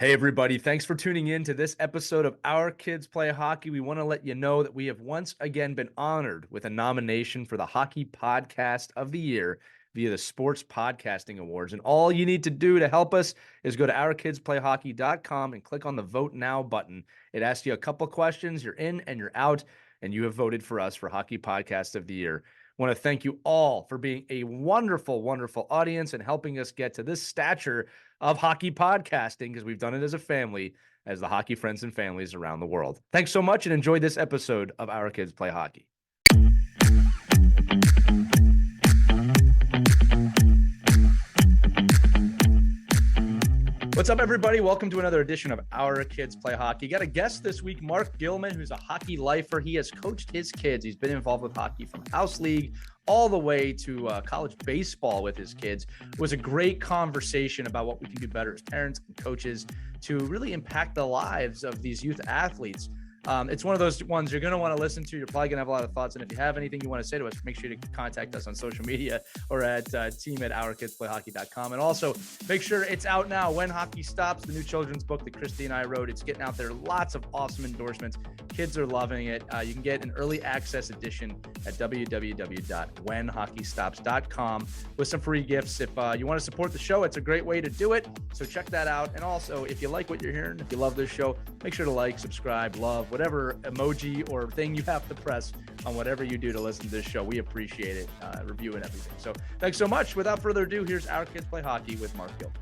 Hey, everybody. Thanks for tuning in to this episode of Our Kids Play Hockey. We want to let you know that we have once again been honored with a nomination for the Hockey Podcast of the Year via the Sports Podcasting Awards. And all you need to do to help us is go to ourkidsplayhockey.com and click on the Vote Now button. It asks you a couple questions. You're in and you're out, and you have voted for us for Hockey Podcast of the Year. I want to thank you all for being a wonderful, wonderful audience and helping us get to this stature of hockey podcasting, because we've done it as a family, as the hockey friends and families around the world. Thanks so much and enjoy this episode of Our Kids Play Hockey. What's up, everybody? Welcome to another edition of Our Kids Play Hockey. Got a guest this week, Mark Gilman, who's a hockey lifer. He has coached his kids. He's been involved with hockey from house league all the way to college baseball with his kids. It was a great conversation about what we can do better as parents and coaches to really impact the lives of these youth athletes. It's one of those ones you're going to want to listen to. You're probably going to have a lot of thoughts. And if you have anything you want to say to us, make sure to contact us on social media or at team@ourkidsplayhockey.com. And also make sure it's out now. When Hockey Stops, the new children's book that Christy and I wrote. It's getting out there. Lots of awesome endorsements. Kids are loving it. You can get an early access edition at www.whenhockeystops.com with some free gifts. If you want to support the show, it's a great way to do it. So check that out. And also, if you like what you're hearing, if you love this show, make sure to like, subscribe, love, whatever emoji or thing you have to press on whatever you do to listen to this show. We appreciate it, review and everything. So thanks so much. Without further ado, here's Our Kids Play Hockey with Mark Gilman.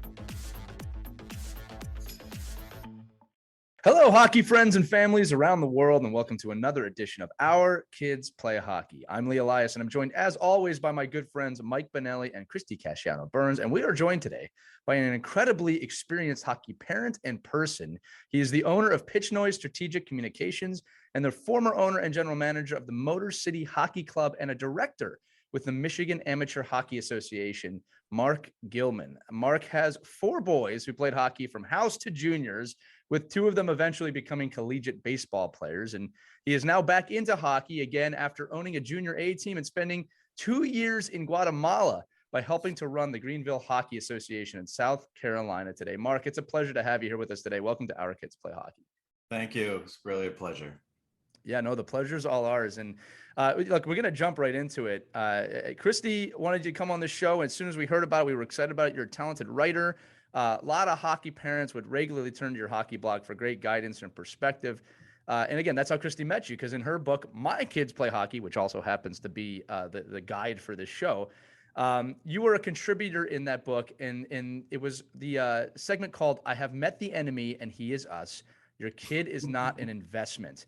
Hello, hockey friends and families around the world, and welcome to another edition of Our Kids Play Hockey. I'm Lee Elias, and I'm joined, as always, by my good friends Mike Benelli and Christy Casciano-Burns, and we are joined today by an incredibly experienced hockey parent and person. He is the owner of Pitch Noise Strategic Communications and the former owner and general manager of the Motor City Hockey Club and a director with the Michigan Amateur Hockey Association, Mark Gilman. Mark has 4 boys who played hockey from house to juniors, with 2 of them eventually becoming collegiate baseball players. And he is now back into hockey again after owning a junior A team and spending 2 years in Guatemala by helping to run the Greenville Hockey Association in South Carolina today. Mark, it's a pleasure to have you here with us today. Welcome to Our Kids Play Hockey. Thank you. It's really a pleasure. Yeah, no, the pleasure's all ours. And look, we're going to jump right into it. Christy wanted you to come on the show. And as soon as we heard about it, we were excited about it. You're a talented writer. A lot of hockey parents would regularly turn to your hockey blog for great guidance and perspective. And again, that's how Christy met you, because in her book, My Kids Play Hockey, which also happens to be the guide for this show, you were a contributor in that book. And it was the segment called I Have Met the Enemy and He Is Us. Your kid is not an investment.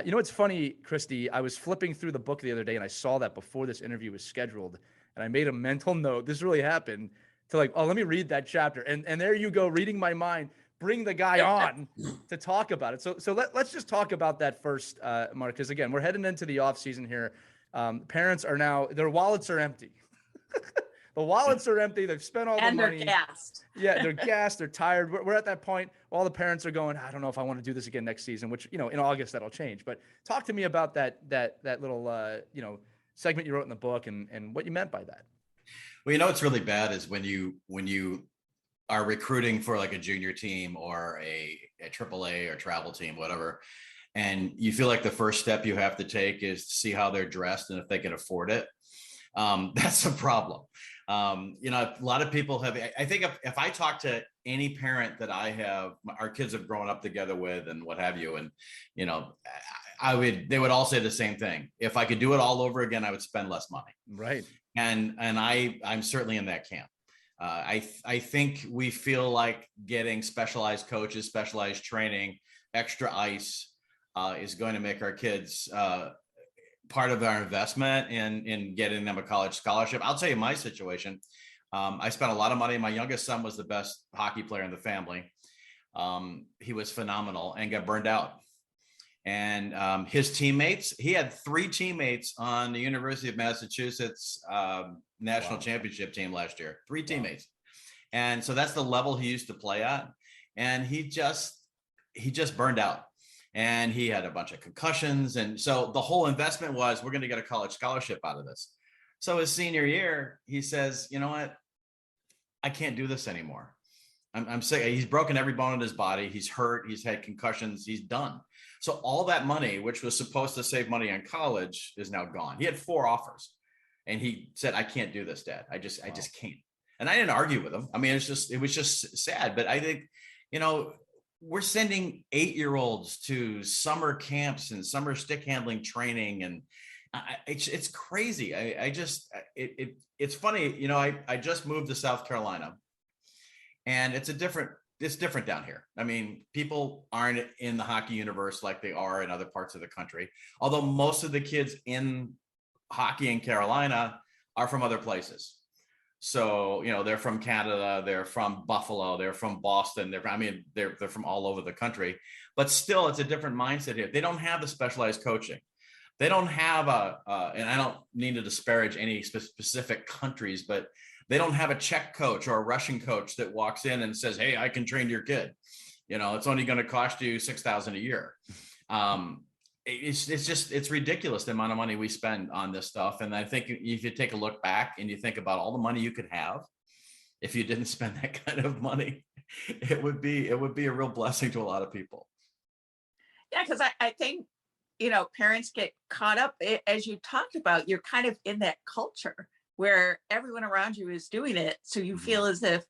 You know, it's funny, Christy, I was flipping through the book the other day and I saw that before this interview was scheduled. And I made a mental note. This really happened. To like, oh, let me read that chapter. And there you go, reading my mind, bring the guy on to talk about it. So let's just talk about that first, Mark, because again, we're heading into the off season here. Parents are now, their wallets are empty. The wallets are empty. They've spent all the money. And they're gassed. Yeah, they're gassed. They're tired. We're at that point. All the parents are going, I don't know if I want to do this again next season, which, you know, in August that'll change. But talk to me about that little, segment you wrote in the book and what you meant by that. Well, you know, what's really bad is when you are recruiting for like a junior team or a AAA or travel team, whatever, and you feel like the first step you have to take is to see how they're dressed and if they can afford it. That's a problem. You know, a lot of people have, I think if I talk to any parent that our kids have grown up together with and what have you, and, you know, they would all say the same thing. If I could do it all over again, I would spend less money. Right. And I'm certainly in that camp. I think we feel like getting specialized coaches, specialized training, extra ice is going to make our kids part of our investment in getting them a college scholarship. I'll tell you my situation. I spent a lot of money. My youngest son was the best hockey player in the family. He was phenomenal and got burned out. And his teammates, he had 3 teammates on the University of Massachusetts national championship team last year, 3 teammates. And so that's the level he used to play at. And he just burned out and he had a bunch of concussions. And so the whole investment was, we're going to get a college scholarship out of this. So his senior year, he says, you know what? I can't do this anymore. I'm saying he's broken every bone in his body. He's hurt. He's had concussions. He's done. So all that money, which was supposed to save money on college, is now gone. He had 4 offers, and he said, "I can't do this, Dad. I just can't." And I didn't argue with him. I mean, it was just sad. But I think, we're sending 8-year-olds to summer camps and summer stick handling training, and it's crazy. It's funny. I just moved to South Carolina, and it's different down here. I mean, people aren't in the hockey universe like they are in other parts of the country, although most of the kids in hockey in Carolina are from other places. So, they're from Canada, they're from Buffalo, they're from Boston, they're from all over the country, but still it's a different mindset here. They don't have the specialized coaching. They don't have and I don't mean to disparage any specific countries, but they don't have a Czech coach or a Russian coach that walks in and says, "Hey, I can train your kid. It's only going to cost you $6,000 a year." It's ridiculous the amount of money we spend on this stuff. And I think if you take a look back and you think about all the money you could have if you didn't spend that kind of money, it would be a real blessing to a lot of people. Yeah, because I think, parents get caught up, as you talked about, you're kind of in that culture where everyone around you is doing it. So you feel as if,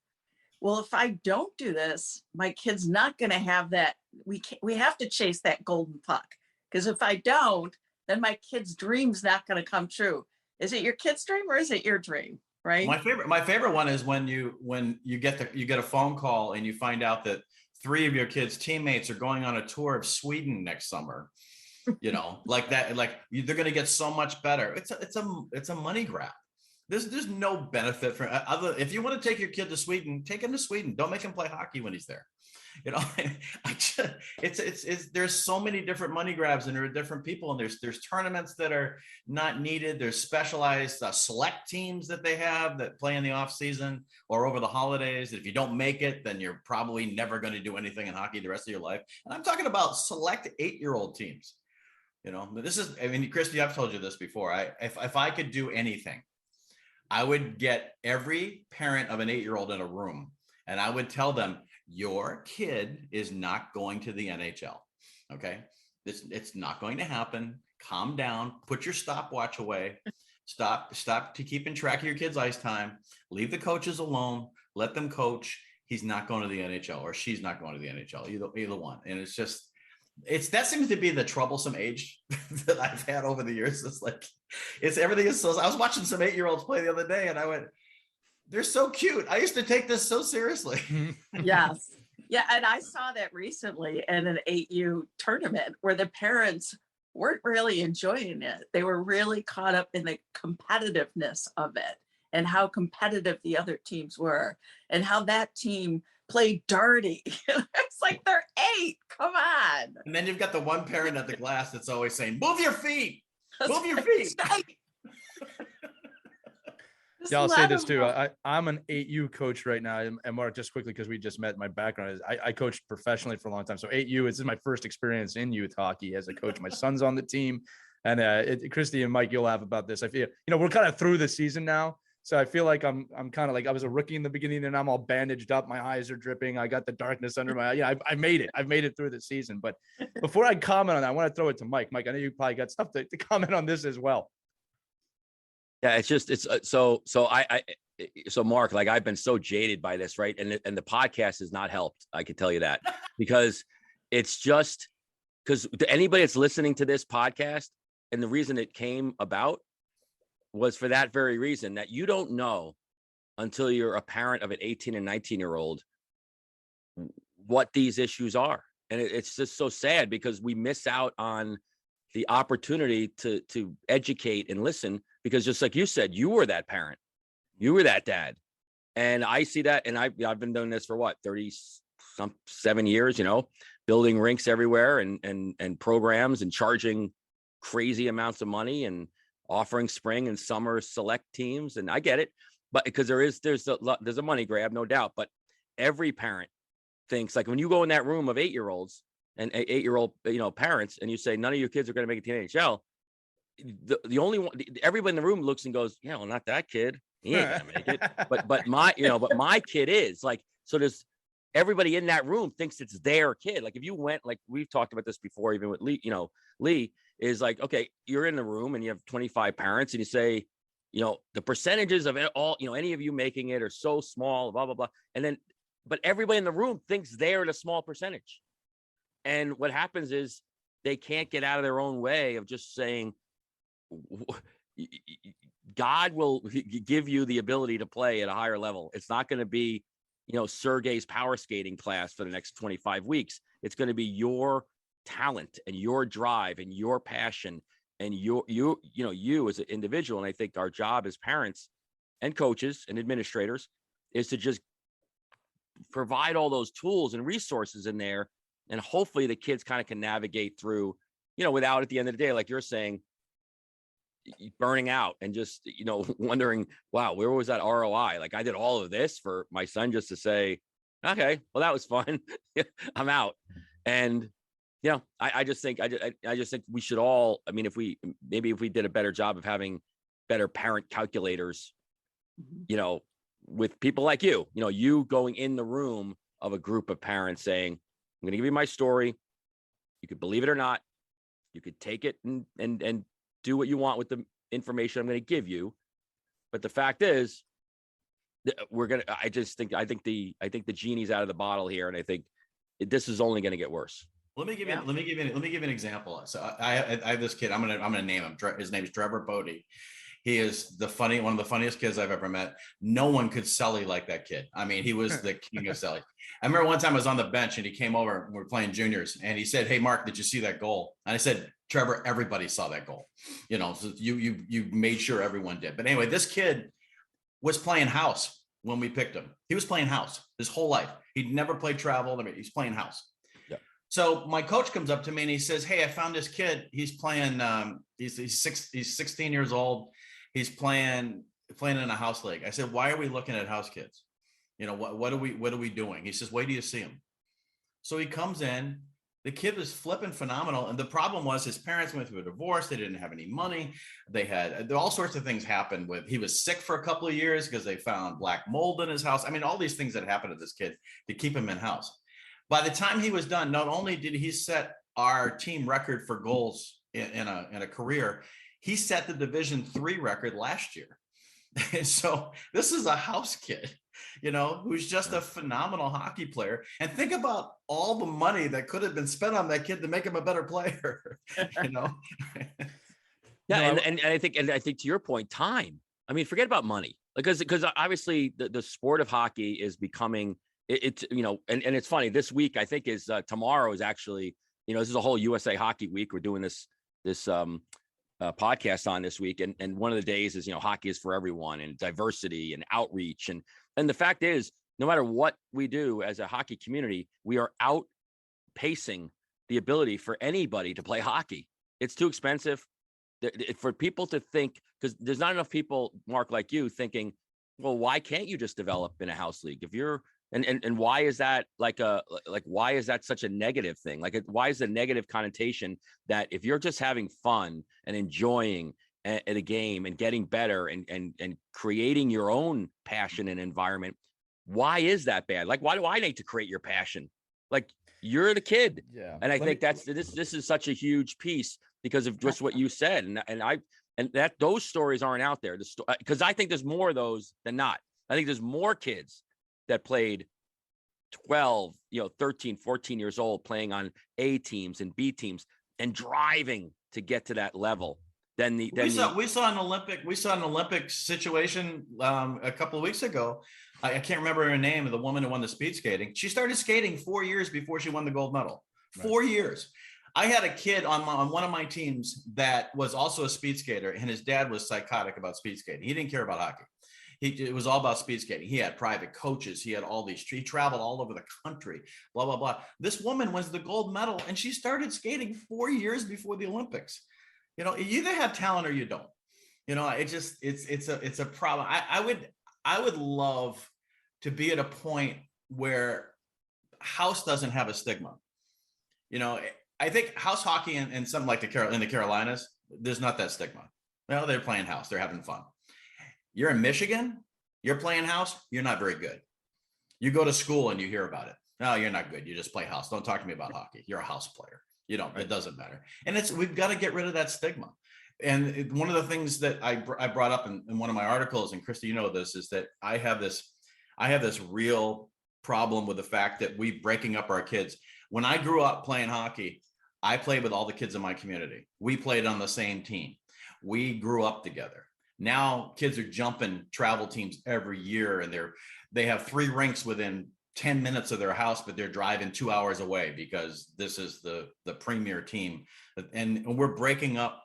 well, if I don't do this, my kid's not going to have that. We have to chase that golden puck. Because if I don't, then my kid's dream's not going to come true. Is it your kid's dream or is it your dream? Right. My favorite one is when you get a phone call and you find out that 3 of your kids' teammates are going on a tour of Sweden next summer. Like that, like they're going to get so much better. It's a money grab. There's no benefit for other. If you want to take your kid to Sweden, take him to Sweden. Don't make him play hockey when he's there. There's so many different money grabs, and there are different people, and there's tournaments that are not needed. There's specialized select teams that they have that play in the off season or over the holidays. If you don't make it, then you're probably never going to do anything in hockey the rest of your life. And I'm talking about select 8-year-old teams. Christy, I've told you this before. If I could do anything, I would get every parent of an 8-year-old in a room, and I would tell them, your kid is not going to the NHL. Okay. It's not going to happen. Calm down, put your stopwatch away, stop to keeping track of your kid's ice time, leave the coaches alone, let them coach. He's not going to the NHL, or she's not going to the NHL, either one. And that seems to be the troublesome age that I've had over the years. Everything is so. I was watching some 8-year-olds play the other day, and I went, they're so cute. I used to take this so seriously. Yes. Yeah. And I saw that recently in an 8U tournament where the parents weren't really enjoying it. They were really caught up in the competitiveness of it and how competitive the other teams were and how that team played dirty. It's like they're 8. Come on. And then you've got the one parent at the glass that's always saying, "Move your feet. Move your feet." Yeah, I'll say this too. I'm an 8U coach right now. And Mark, just quickly, because we just met, my background is I coached professionally for a long time. So 8U, this is my first experience in youth hockey as a coach. My son's on the team. And Christy and Mike, you'll laugh about this. I feel, we're kind of through the season now. So I feel like I'm kind of like I was a rookie in the beginning, and I'm all bandaged up. My eyes are dripping. I got the darkness under my eye. I made it. I've made it through the season. But before I comment on that, I want to throw it to Mike. Mike, I know you probably got stuff to comment on this as well. Yeah, so Mark, like I've been so jaded by this, right? And the podcast has not helped. I can tell you that because it's just because anybody that's listening to this podcast, and the reason it came about was for that very reason, that you don't know until you're a parent of an 18 and 19-year-old what these issues are. And it's just so sad because we miss out on the opportunity to educate and listen, because just like you said, you were that parent, you were that dad. And I see that. And I've been doing this for 7 years, building rinks everywhere and programs and charging crazy amounts of money and offering spring and summer select teams. And I get it, but because there's a money grab, no doubt. But every parent thinks, like, when you go in that room of 8-year-olds and 8-year-old, parents, and you say, none of your kids are going to make it to the NHL. The only one, everybody in the room looks and goes, yeah, well, not that kid. He ain't gonna make it. But my kid is like, so everybody in that room thinks it's their kid. Like if you went, like we've talked about this before, even with Lee, Lee is like, okay, you're in the room and you have 25 parents and you say, the percentages of it all, any of you making it are so small, blah, blah, blah. And then, but everybody in the room thinks they're at a small percentage. And what happens is they can't get out of their own way of just saying, God will give you the ability to play at a higher level. It's not going to be, Sergey's power skating class for the next 25 weeks. It's going to be your talent and your drive and your passion and you as an individual. And I think our job as parents and coaches and administrators is to just provide all those tools and resources in there. And hopefully the kids kind of can navigate through, without at the end of the day, like you're saying, burning out and just, wondering, wow, where was that ROI? Like I did all of this for my son just to say, okay, well, that was fun. I'm out. And, I just think we should all, I mean, if we did a better job of having better parent calculators, with people like you going in the room of a group of parents saying, I'm going to give you my story. You could believe it or not. You could take it and do what you want with the information I'm going to give you. But the fact is, I think the genie's out of the bottle here. And I think this is only going to get worse. Let me give you an example. So I have this kid. I'm gonna name him. His name is Trevor Bodie. He is one of the funniest kids I've ever met. No one could Sully like that kid. I mean, he was the king of Sully. I remember one time I was on the bench and he came over and we were playing juniors and he said, "Hey, Mark, did you see that goal?" And I said, "Trevor, everybody saw that goal. So you made sure everyone did." But anyway, this kid was playing house when we picked him. He was playing house his whole life. He'd never played travel. I mean, he's playing house. Yeah. So my coach comes up to me and he says, "Hey, I found this kid. He's playing. He's 16 years old. He's playing in a house league." I said, "Why are we looking at house kids? What are we doing?" He says, "Wait till you see him." So he comes in. The kid was flipping phenomenal. And the problem was his parents went through a divorce. They didn't have any money. They had all sorts of things happen he was sick for a couple of years because they found black mold in his house. I mean, all these things that happened to this kid to keep him in house. By the time he was done, not only did he set our team record for goals in a career, he set the Division III record last year. So this is a house kid, who's just a phenomenal hockey player. And think about all the money that could have been spent on that kid to make him a better player. Yeah, and I think to your point, time. I mean, forget about money, because obviously the sport of hockey is becoming it's and it's funny. This week I think is tomorrow is actually this is a whole USA Hockey Week. We're doing this podcast on this week, and one of the days is hockey is for everyone and diversity and outreach, and the fact is, no matter what we do as a hockey community, we are outpacing the ability for anybody to play hockey. It's too expensive for people to think, because there's not enough people, Mark, like you, thinking, well, why can't you just develop in a house league? If you're and why is that why is that such a negative thing? Why is the negative connotation that if you're just having fun and enjoying at a game and getting better and creating your own passion and environment, why is that bad? Why do I need to create your passion? You're the kid. Yeah. And I think this is such a huge piece because of just what you said. And that those stories aren't out there. Because I think there's more of those than not. I think there's more kids that played 12, 13, 14 years old, playing on A teams and B teams and driving to get to that level. We saw an Olympic situation a couple of weeks ago. I can't remember her name, the woman who won the speed skating. She started skating 4 years before she won the gold medal. Right. 4 years. I had a kid on one of my teams that was also a speed skater, and his dad was psychotic about speed skating. He didn't care about hockey. It was all about speed skating. He had private coaches. He had he traveled all over the country, blah, blah, blah. This woman wins the gold medal, and she started skating 4 years before the Olympics. You either have talent or you don't. It's a problem. I would love to be at a point where house doesn't have a stigma. I think house hockey and something like in the Carolinas, there's not that stigma. They're playing house. They're having fun. You're in Michigan, you're playing house, you're not very good. You go to school and you hear about it. No, you're not good. You just play house. Don't talk to me about hockey. You're a house player. You don't, it doesn't matter. And we've got to get rid of that stigma. And one of the things that I brought up in one of my articles, and Christy, you know this, is that I have this real problem with the fact that we breaking up our kids. When I grew up playing hockey, I played with all the kids in my community. We played on the same team. We grew up together. Now kids are jumping travel teams every year, and they have 3 rinks within 10 minutes of their house, but they're driving 2 hours away because this is the premier team. And we're breaking up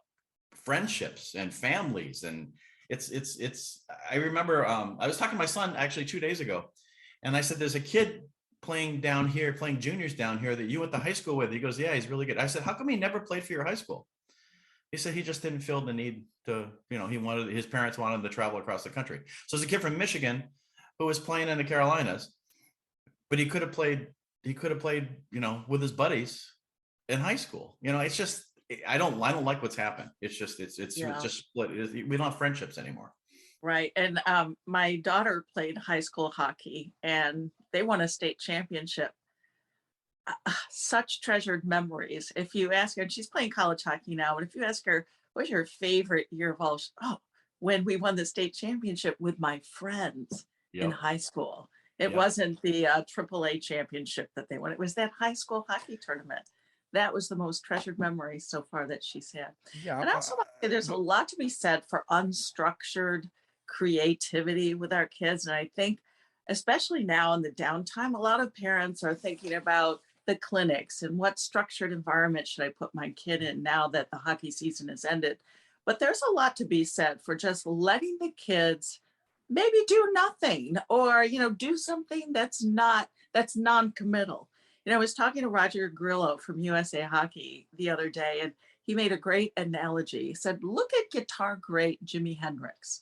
friendships and families. And I remember I was talking to my son actually 2 days ago, and I said, there's a kid playing down here, playing juniors down here that you went to high school with. He goes, yeah, he's really good. I said, how come he never played for your high school? He said he just didn't feel the need to, his parents wanted him to travel across the country. So there's a kid from Michigan who was playing in the Carolinas, but he could have played, with his buddies in high school. It's just, I don't like what's happened. It's just split. We don't have friendships anymore. Right. And my daughter played high school hockey, and they won a state championship. Such treasured memories. If you ask her, and she's playing college hockey now, but if you ask her, what's your favorite year of all? When we won the state championship with my friends in high school. It wasn't the AAA championship that they won. It was that high school hockey tournament. That was the most treasured memory so far that she's had. Yeah. And I also want to say there's a lot to be said for unstructured creativity with our kids. And I think, especially now in the downtime, a lot of parents are thinking about the clinics and what structured environment should I put my kid in now that the hockey season has ended. But there's a lot to be said for just letting the kids maybe do nothing, or, do something that's non-committal. I was talking to Roger Grillo from USA Hockey the other day, and he made a great analogy. He said, look at guitar great Jimi Hendrix.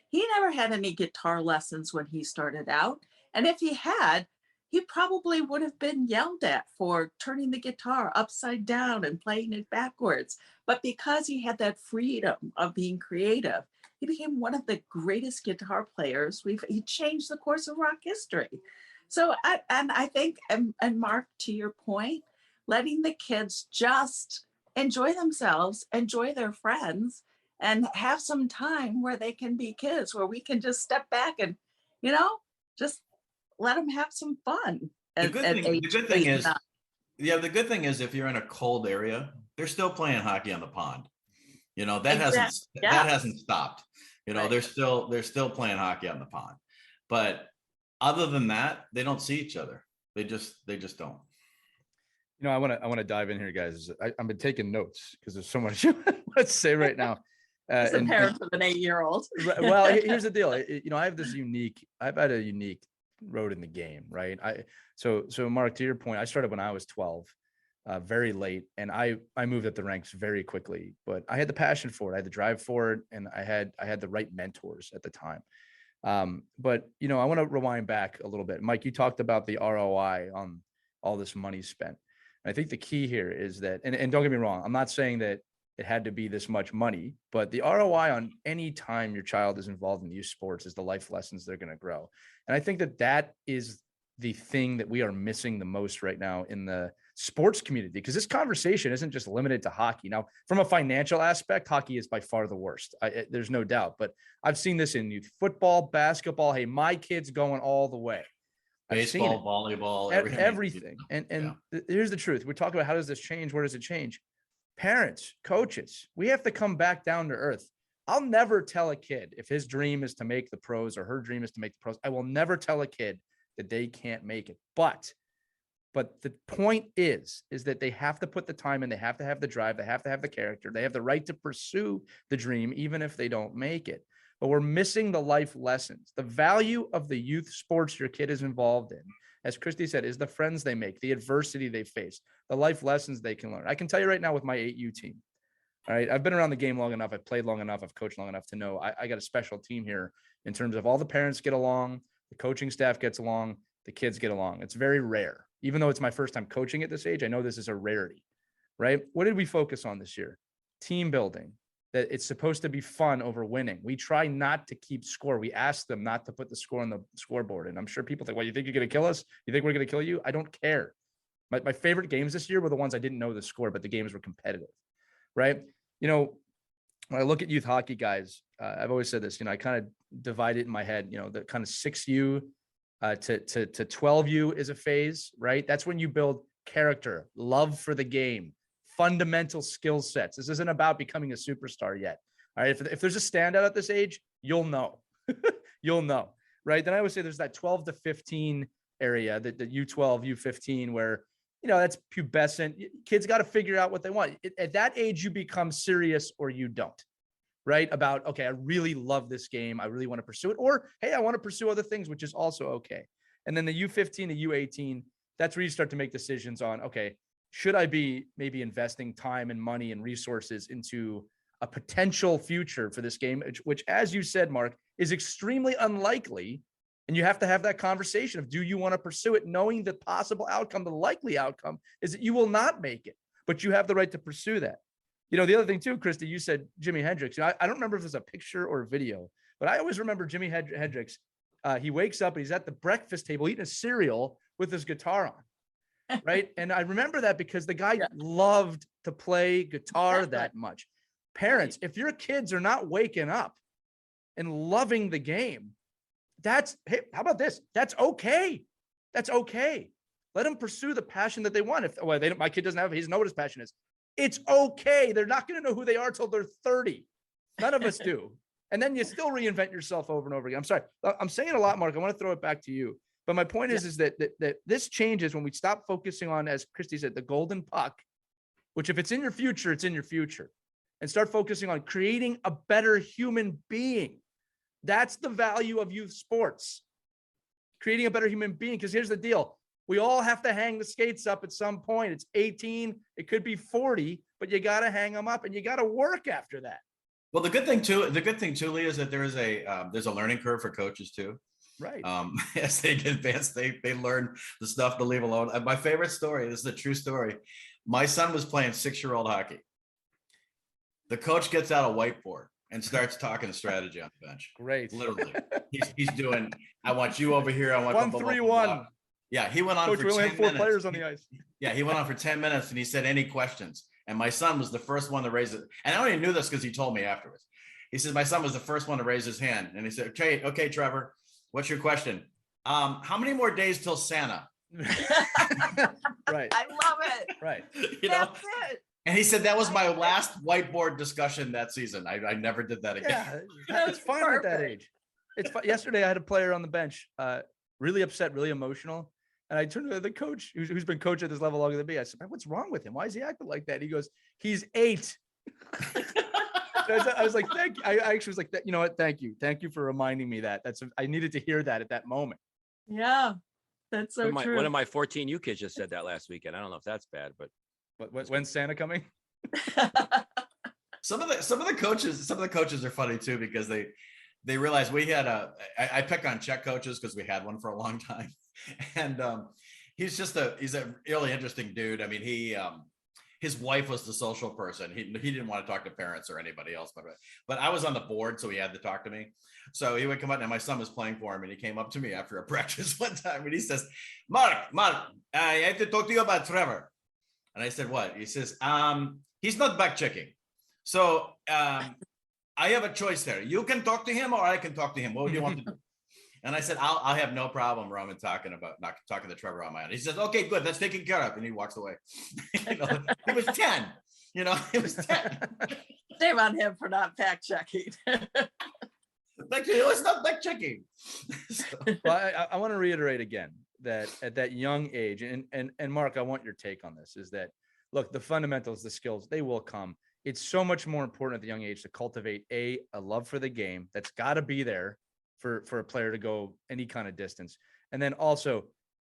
He never had any guitar lessons when he started out. And if he had, he probably would have been yelled at for turning the guitar upside down and playing it backwards. But because he had that freedom of being creative, he became one of the greatest guitar players. He changed the course of rock history. So, I think, and Mark, to your point, letting the kids just enjoy themselves, enjoy their friends, and have some time where they can be kids, where we can just step back and, just let them have some fun. The good thing is if you're in a cold area, they're still playing hockey on the pond. That hasn't stopped. Right. They're still playing hockey on the pond. But other than that, they don't see each other. They just don't. I want to dive in here, guys. I've been taking notes because there's so much let's say right now. As a parent of an 8-year-old. Well, here's the deal. I've had a unique road in the game, right? So Mark, to your point, I started when I was 12, very late, and I moved up the ranks very quickly. But I had the passion for it, I had the drive for it, and I had the right mentors at the time. But I want to rewind back a little bit. Mike, you talked about the ROI on all this money spent. And I think the key here is that, and don't get me wrong, I'm not saying that it had to be this much money, but the ROI on any time your child is involved in youth sports is the life lessons they're going to grow. And I think that is the thing that we are missing the most right now in the sports community, because this conversation isn't just limited to hockey. Now, from a financial aspect, hockey is by far the worst. There's no doubt, but I've seen this in youth football, basketball. Hey, my kid's going all the way. Baseball, volleyball, everything. And here's the truth. We're talking about how does this change? Where does it change? Parents, coaches, we have to come back down to earth. I'll never tell a kid if his dream is to make the pros or her dream is to make the pros. I will never tell a kid that they can't make it. But the point is that they have to put the time in. They have to have the drive. They have to have the character. They have the right to pursue the dream, even if they don't make it. But we're missing the life lessons. The value of the youth sports your kid is involved in, as Christy said, is the friends they make, the adversity they face, the life lessons they can learn. I can tell you right now with my 8U team, all right, I've been around the game long enough. I've played long enough. I've coached long enough to know I got a special team here in terms of all the parents get along, the coaching staff gets along, the kids get along. It's very rare. Even though it's my first time coaching at this age, I know this is a rarity, right? What did we focus on this year? Team building, that it's supposed to be fun over winning. We try not to keep score. We ask them not to put the score on the scoreboard. And I'm sure people think, well, you think you're going to kill us? You think we're going to kill you? I don't care. My favorite games this year were the ones I didn't know the score, but the games were competitive, right? You know, when I look at youth hockey guys, I've always said this, you know, I kind of divide it in my head, you know, the kind of 6U to 12U is a phase, right? That's when you build character, love for the game, fundamental skill sets. This isn't about becoming a superstar yet. All right. If there's a standout at this age, you'll know. You'll know. Right. Then I would say there's that 12 to 15 area, the U12, U15, where, you know, that's pubescent. Kids got to figure out what they want. At that age, you become serious or you don't. Right. About, okay, I really love this game. I really want to pursue it. Or, hey, I want to pursue other things, which is also okay. And then the U15 to U18, that's where you start to make decisions on, okay, should I be maybe investing time and money and resources into a potential future for this game, which, as you said, Mark, is extremely unlikely. And you have to have that conversation of, do you want to pursue it, knowing the possible outcome, the likely outcome is that you will not make it, but you have the right to pursue that. You know, the other thing too, Christy, you said Jimi Hendrix. You know, I don't remember if there's a picture or a video, but I always remember Jimi Hendrix. He wakes up and he's at the breakfast table eating a cereal with his guitar on. Right. And I remember that because the guy loved to play guitar that much. Parents, if your kids are not waking up and loving the game, hey, how about this? That's okay. That's okay. Let them pursue the passion that they want. My kid doesn't have, he doesn't know what his passion is. It's okay. They're not going to know who they are till they're 30. None of us do. And then you still reinvent yourself over and over again. I'm sorry. I'm saying a lot, Mark. I want to throw it back to you. But my point is that this changes when we stop focusing on, as Christy said, the golden puck, which if it's in your future, it's in your future, and start focusing on creating a better human being. That's the value of youth sports, creating a better human being. Because here's the deal. We all have to hang the skates up at some point. It's 18, it could be 40, but you got to hang them up and you got to work after that. Well, the good thing too, Lee, is that there's a learning curve for coaches too. Right. As they get advanced, they learn the stuff to leave alone. My favorite story, this is a true story. My son was playing 6-year-old hockey. The coach gets out a whiteboard and starts talking strategy on the bench. Great. Literally. He's doing, I want you over here. I want 1-3-1. Yeah, he went on Coach, for we only 10 had 4 minutes. players on the ice. Yeah, he went on for 10 minutes and he said, any questions? And my son was the first one to raise it. And I only knew this because he told me afterwards. He said, my son was the first one to raise his hand. And he said, okay, Trevor, what's your question? How many more days till Santa? Right. I love it. Right. You know? That's it. And he said that was my last whiteboard discussion that season. I never did that again. Yeah, it's fun at that age. It's fun. Yesterday I had a player on the bench, really upset, really emotional. And I turned to the coach who's been coach at this level longer than me. I said, what's wrong with him? Why is he acting like that? He goes, he's 8. I was like, thank you. I actually was like, you know what? Thank you. Thank you for reminding me that. I needed to hear that at that moment. Yeah, that's so true. One of my 14U kids just said that last weekend. I don't know if that's bad, but when's Santa coming? Some of the coaches are funny too, because they realize we had I pick on Czech coaches because we had one for a long time. And he's a really interesting dude. I mean, his wife was the social person. He didn't want to talk to parents or anybody else, but I was on the board, so he had to talk to me. So he would come out, and my son was playing for him, and he came up to me after a practice one time, and he says, Mark, I have to talk to you about Trevor. And I said, what? He says, he's not back checking. So I have a choice there. You can talk to him or I can talk to him. What do you want to do? And I said, I'll have no problem, Roman, talking to Trevor on my own. He says, okay, good. That's taken care of. And he walks away. He was 10. He was 10. Shame on him for not fact checking. It was not fact checking. Well, I want to reiterate again that at that young age, and Mark, I want your take on this, is that, look, the fundamentals, the skills, they will come. It's so much more important at the young age to cultivate a love for the game. That's got to be there for a player to go any kind of distance. And then also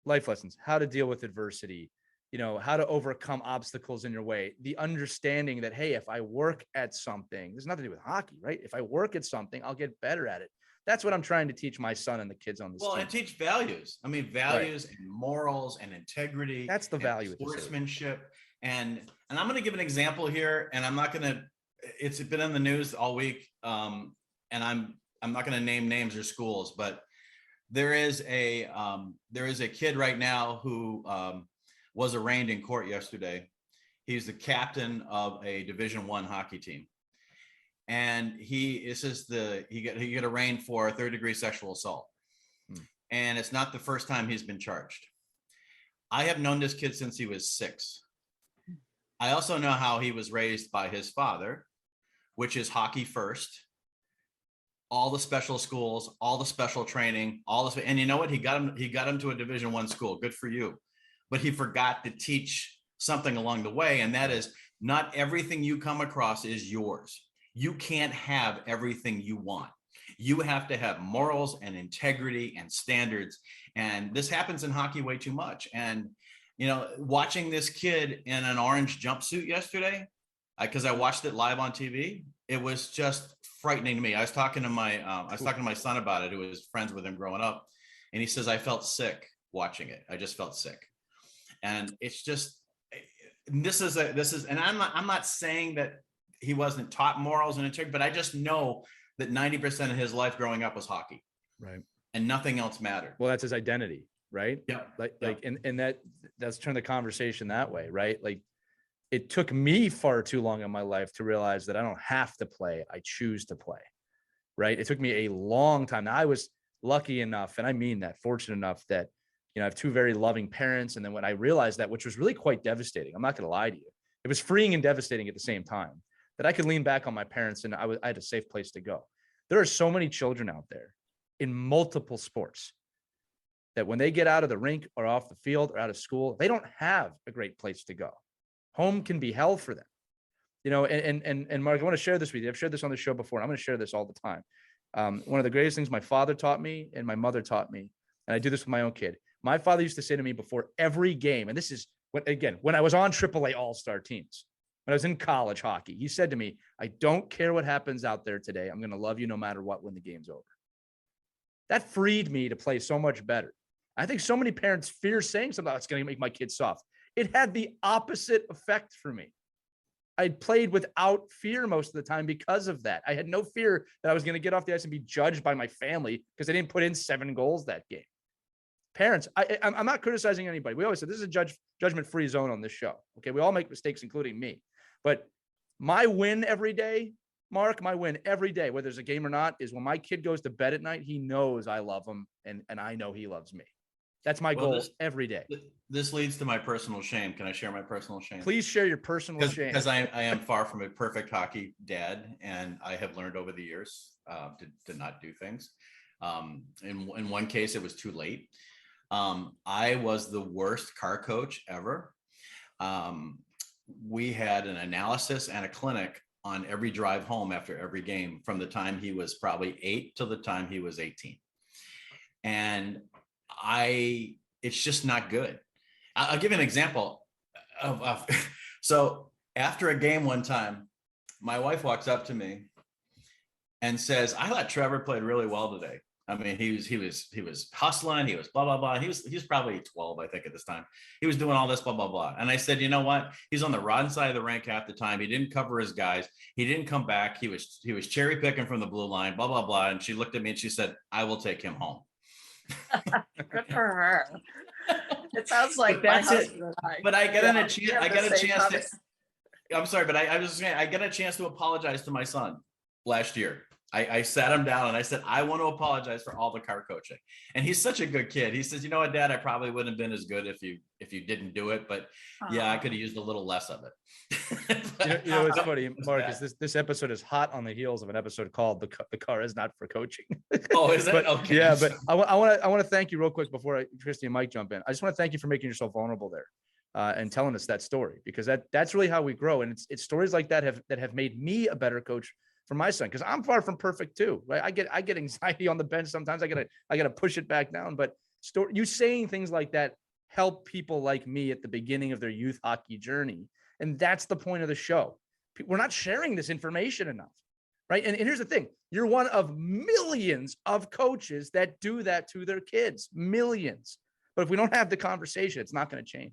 life lessons, how to deal with adversity, how to overcome obstacles in your way, the understanding that, hey, if I work at something, there's nothing to do with hockey, right? If I work at something, I'll get better at it. That's what I'm trying to teach my son and the kids on this team. And teach values. I mean, values and morals and integrity. That's the value. Sportsmanship. And I'm going to give an example here, and I'm not going to it's been in the news all week. And I'm not going to name names or schools, but there is a kid right now who was arraigned in court yesterday. He's the captain of a Division I hockey team, and he got arraigned for third-degree sexual assault. And it's not the first time he's been charged. I have known this kid since he was 6. I also know how he was raised by his father, which is hockey first, all the special schools, all the special training, and you know what? He got him to a Division I school. Good for you. But he forgot to teach something along the way, and that is not everything you come across is yours. You can't have everything you want. You have to have morals and integrity and standards. And this happens in hockey way too much. And, watching this kid in an orange jumpsuit yesterday, because I watched it live on TV, it was just frightening to me. I was talking to my son about it, who was friends with him growing up. And he says, I felt sick watching it. I just felt sick. And it's just, and I'm not saying that he wasn't taught morals and integrity, but I just know that 90% of his life growing up was hockey, right? And nothing else mattered. Well, that's his identity, right? Yeah. And that's turned the conversation that way, right? Like, it took me far too long in my life to realize that I don't have to play. I choose to play, right? It took me a long time. Now, I was lucky enough, and I mean that, fortunate enough that, I have 2 very loving parents. And then when I realized that, which was really quite devastating, I'm not going to lie to you, it was freeing and devastating at the same time, that I could lean back on my parents and I had a safe place to go. There are so many children out there in multiple sports that when they get out of the rink or off the field or out of school, they don't have a great place to go. Home can be hell for them, and Mark, I want to share this with you. I've shared this on the show before, and I'm going to share this all the time. One of the greatest things my father taught me and my mother taught me, and I do this with my own kid. My father used to say to me before every game, and this is when I was on AAA All-Star teams, when I was in college hockey, he said to me, I don't care what happens out there today. I'm going to love you no matter what when the game's over. That freed me to play so much better. I think so many parents fear saying something that's going to make my kids soft. It had the opposite effect for me. I played without fear most of the time because of that. I had no fear that I was going to get off the ice and be judged by my family because I didn't put in 7 goals that game. Parents, I'm not criticizing anybody. We always say this is a judgment-free zone on this show. Okay, we all make mistakes, including me. But my win every day, Mark, whether there's a game or not, is when my kid goes to bed at night, he knows I love him and I know he loves me. That's my goal every day. This leads to my personal shame. Can I share my personal shame? Please share your personal shame. Because I am far from a perfect hockey dad, and I have learned over the years to not do things. In one case, it was too late. I was the worst car coach ever. We had an analysis and a clinic on every drive home after every game from the time he was probably 8 till the time he was 18. And it's just not good. I'll give you an example so after a game one time, my wife walks up to me and says, I thought Trevor played really well today. I mean, he was hustling. He was blah, blah, blah. He was probably 12, I think, at this time. He was doing all this, blah, blah, blah. And I said, you know what? He's on the wrong side of the rink half the time. He didn't cover his guys. He didn't come back. He was cherry picking from the blue line, blah, blah, blah. And she looked at me and she said, I will take him home. Good for her. It sounds like that's my it. husband and I. But I get a chance to. I'm sorry, but I was just saying, I get a chance to apologize to my son last year. I sat him down and I said, I want to apologize for all the car coaching. And he's such a good kid. He says, you know what, Dad, I probably wouldn't have been as good if you didn't do it. But yeah, I could have used a little less of it. You know what's funny, Mark, is this episode is hot on the heels of an episode called The Car Is Not for Coaching. Oh, is it? But, okay. Yeah, but I want to thank you real quick before Christy and Mike jump in. I just want to thank you for making yourself vulnerable there. And telling us that story, because that's really how we grow. And it's stories like that have made me a better coach for my son, because I'm far from perfect too, right? I get anxiety on the bench sometimes. I gotta push it back down. But you saying things like that help people like me at the beginning of their youth hockey journey, and that's the point of the show. We're not sharing this information enough, right? And here's the thing: you're one of millions of coaches that do that to their kids, millions. But if we don't have the conversation, it's not going to change.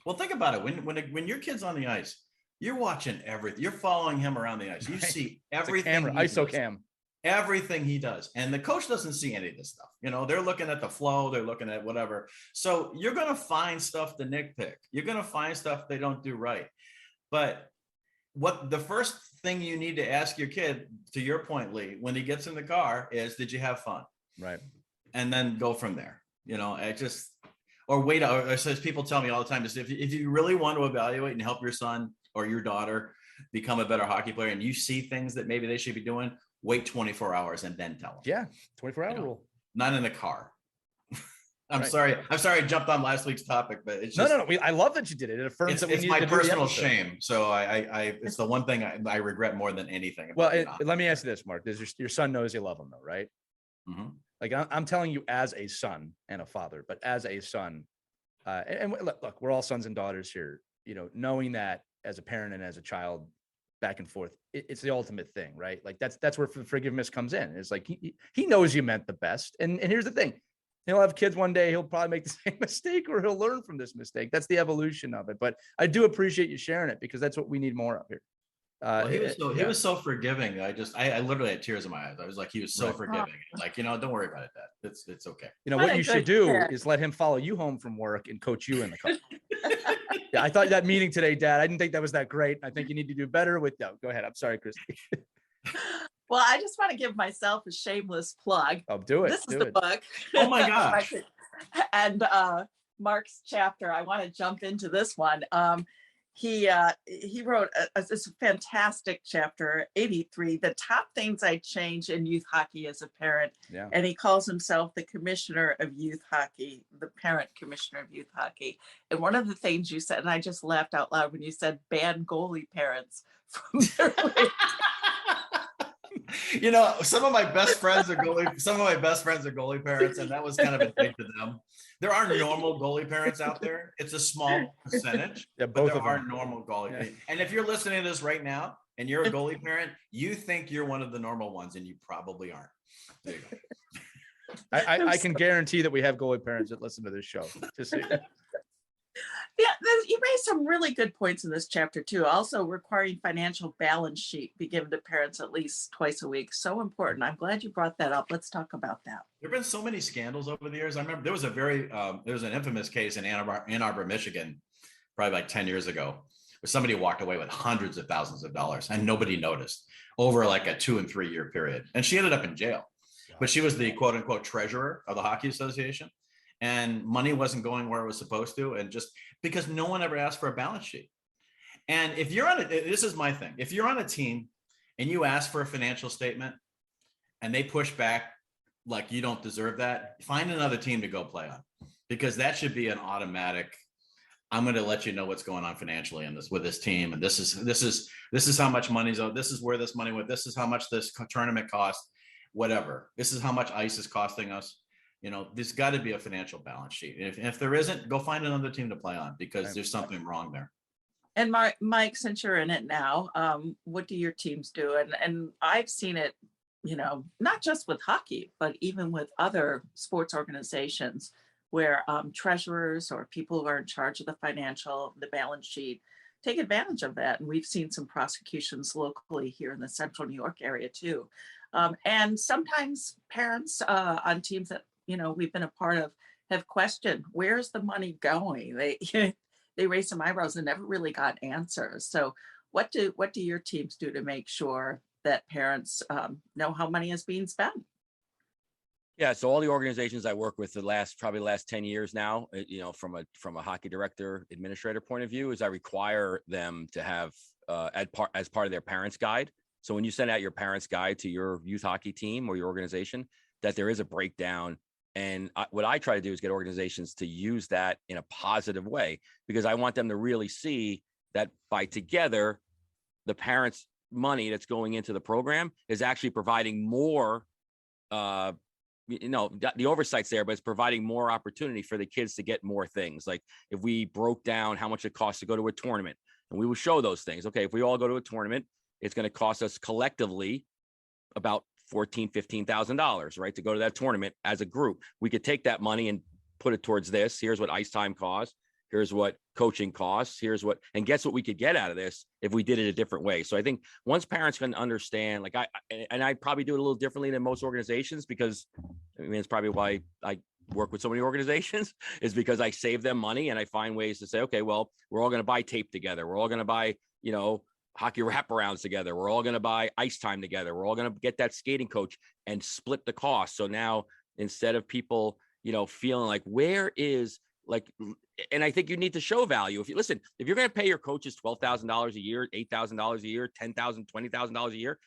Well, think about it. When your kid's on the ice, You're watching everything. You're following him around the ice. You see everything. Camera, he ISO does. cam. Everything he does. And the coach doesn't see any of this stuff. They're looking at the flow, they're looking at whatever. So you're going to find stuff to nitpick. You're going to find stuff they don't do right. But what the first thing you need to ask your kid, to your point, Lee, when he gets in the car is, did you have fun? Right. And then go from there. I just, or wait, or says people tell me all the time, is if you really want to evaluate and help your son or your daughter become a better hockey player, and you see things that maybe they should be doing, wait 24 hours and then tell them. Yeah. 24-hour rule. Not in the car. I'm Right. sorry. I jumped on last week's topic, but it's just, No. I love that you did it. It affirms that we it's need my to do the personal episode. shame. So it's the one thing I regret more than anything. Well, about let me ask you this, Mark. Your son knows you love him, though, right? Mhm. Like I'm telling you as a son and a father, but as a son, and look, we're all sons and daughters here. Knowing that as a parent and as a child, back and forth, it's the ultimate thing, right? Like that's where forgiveness comes in. It's like he knows you meant the best, and here's the thing: he'll have kids one day. He'll probably make the same mistake, or he'll learn from this mistake. That's the evolution of it. But I do appreciate you sharing it, because that's what we need more of here. Well, he was so forgiving. I literally had tears in my eyes. I was like, he was so Right. forgiving. Like, don't worry about it, Dad. It's okay. What What a you should good do parent. is let him follow you home from work and coach you in the car. Yeah, I thought that meeting today, Dad, I didn't think that was that great. I think you need to do better with that. Go ahead. I'm sorry, Christy. Well, I just want to give myself a shameless plug. Oh, do it. This is Do the it. book. Oh my gosh. And Mark's chapter, I want to jump into this one. He wrote this fantastic chapter, 83, the top things I changed in youth hockey as a parent. Yeah. And he calls himself the commissioner of youth hockey, the parent commissioner of youth hockey. And one of the things you said, and I just laughed out loud when you said ban goalie parents from their Some of my best friends are goalie parents, and that was kind of a dig to them. There are normal goalie parents out there. It's a small percentage, Yeah, but both there of are them. normal goalie. Yeah. And if you're listening to this right now and you're a goalie parent, you think you're one of the normal ones, and you probably aren't. There you go. I can guarantee that we have goalie parents that listen to this show. Just so you know. Yeah, you raised some really good points in this chapter too. Also, requiring financial balance sheet be given to parents at least twice a week. So important. I'm glad you brought that up. Let's talk about that. There have been so many scandals over the years. I remember there was an infamous case in Ann Arbor, Michigan, probably like 10 years ago, where somebody walked away with hundreds of thousands of dollars and nobody noticed over like a 2 and 3 year period. And she ended up in jail, but she was the quote unquote treasurer of the Hockey Association, and money wasn't going where it was supposed to. And just because no one ever asked for a balance sheet. And if you're this is my thing. If you're on a team and you ask for a financial statement and they push back like you don't deserve that, find another team to go play on, because that should be an automatic. I'm going to let you know what's going on financially in this with this team, and this is how much money's owed. This is where this money went. This is how much this tournament cost. Whatever. This is how much ice is costing us. There's got to be a financial balance sheet. And if there isn't, go find another team to play on, because there's something wrong there. And Mike, since you're in it now, what do your teams do? And I've seen it, not just with hockey, but even with other sports organizations where treasurers or people who are in charge of the balance sheet take advantage of that. And we've seen some prosecutions locally here in the central New York area too. And sometimes parents on teams that, we've been a part of have questioned, where's the money going? They raised some eyebrows and never really got answers. So what do your teams do to make sure that parents know how money is being spent? Yeah, so all the organizations I work with probably the last 10 years now, from a hockey director, administrator point of view, is I require them to have as part of their parents guide. So when you send out your parents guide to your youth hockey team or your organization, that there is a breakdown. And what I try to do is get organizations to use that in a positive way, because I want them to really see that by together, the parents' money that's going into the program is actually providing more, the oversight's there, but it's providing more opportunity for the kids to get more things. Like if we broke down how much it costs to go to a tournament, and we would show those things. Okay, if we all go to a tournament, it's going to cost us collectively about $14,000-$15,000, right, to go to that tournament as a group. We could take that money and put it towards this. Here's what ice time costs. Here's what coaching costs. Here's what, and guess what we could get out of this if we did it a different way. So I think once parents can understand, like I probably do it a little differently than most organizations, because I mean, it's probably why I work with so many organizations, is because I save them money and I find ways to say, okay, well, we're all going to buy tape together. We're all going to buy, hockey wraparounds together. We're all going to buy ice time together. We're all going to get that skating coach and split the cost. So now instead of people, feeling like where is and I think you need to show value. If you're going to pay your coaches $12,000 a year, $8,000 a year, $10,000, $20,000 a year,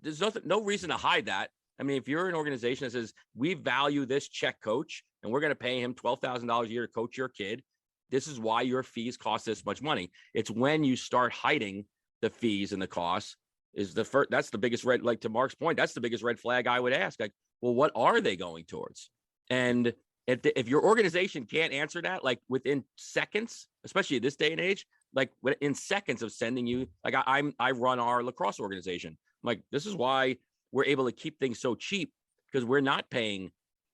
there's no reason to hide that. I mean, if you're an organization that says we value this check coach and we're going to pay him $12,000 a year to coach your kid, this is why your fees cost this much money. It's when you start hiding the fees and the costs that's the biggest red, like to Mark's point, that's the biggest red flag I would ask. Like, well, what are they going towards? And if your organization can't answer that, like within seconds, especially this day and age, like in seconds of sending you, like I run our lacrosse organization. I'm like, this is why we're able to keep things so cheap, because we're not paying,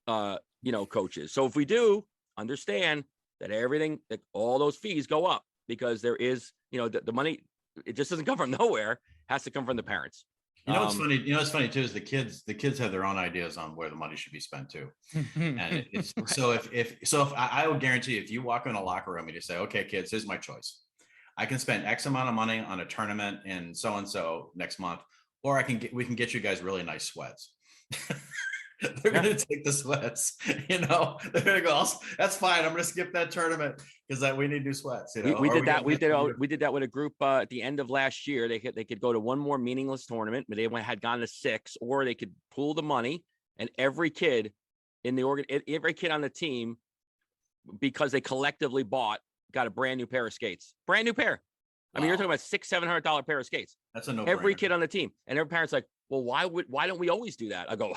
coaches. So if we do understand that that all those fees go up, because there is, the money, it just doesn't come from nowhere, it has to come from the parents. What's funny? What's funny too is the kids have their own ideas on where the money should be spent too. And it's Right. so if I would guarantee if you walk in a locker room and you say, okay, kids, here's my choice. I can spend X amount of money on a tournament in so-and-so next month, or we can get you guys really nice sweats. They're going to take the sweats, they're going to go, that's fine. I'm going to skip that tournament because we need new sweats. We did that. We did that with a group at the end of last year. They could go to one more meaningless tournament, but they had gone to 6, or they could pool the money, and every kid on the team, because they collectively got a brand new pair of skates, brand new pair. I mean, you're talking about $600-$700 pair of skates. That's a no. Every kid on the team, and every parent's like, well, why don't we always do that? I go,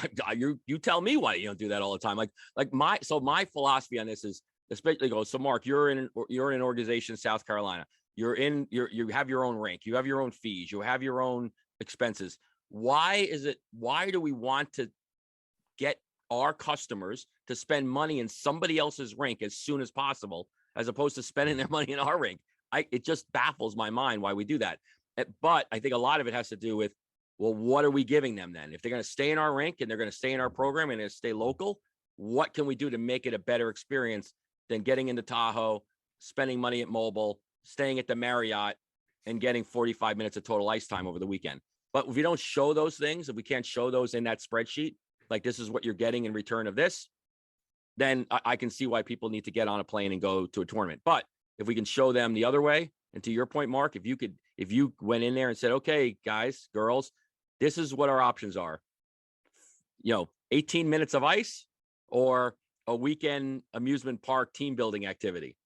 you tell me why you don't do that all the time. My philosophy on this is, especially so Mark, you're in an organization in South Carolina. You have your own rink, you have your own fees, you have your own expenses. Why do we want to get our customers to spend money in somebody else's rink as soon as possible, as opposed to spending their money in our rink? It just baffles my mind why we do that. But I think a lot of it has to do with, well, what are we giving them then? If they're going to stay in our rink and they're going to stay in our program and stay local, what can we do to make it a better experience than getting into Tahoe, spending money at Mobile, staying at the Marriott, and getting 45 minutes of total ice time over the weekend? But if we don't show those things, if we can't show those in that spreadsheet, like this is what you're getting in return of this, then I can see why people need to get on a plane and go to a tournament. But if we can show them the other way, and to your point, Mark, if you went in there and said, okay, guys, girls, this is what our options are, 18 minutes of ice or a weekend amusement park team building activity.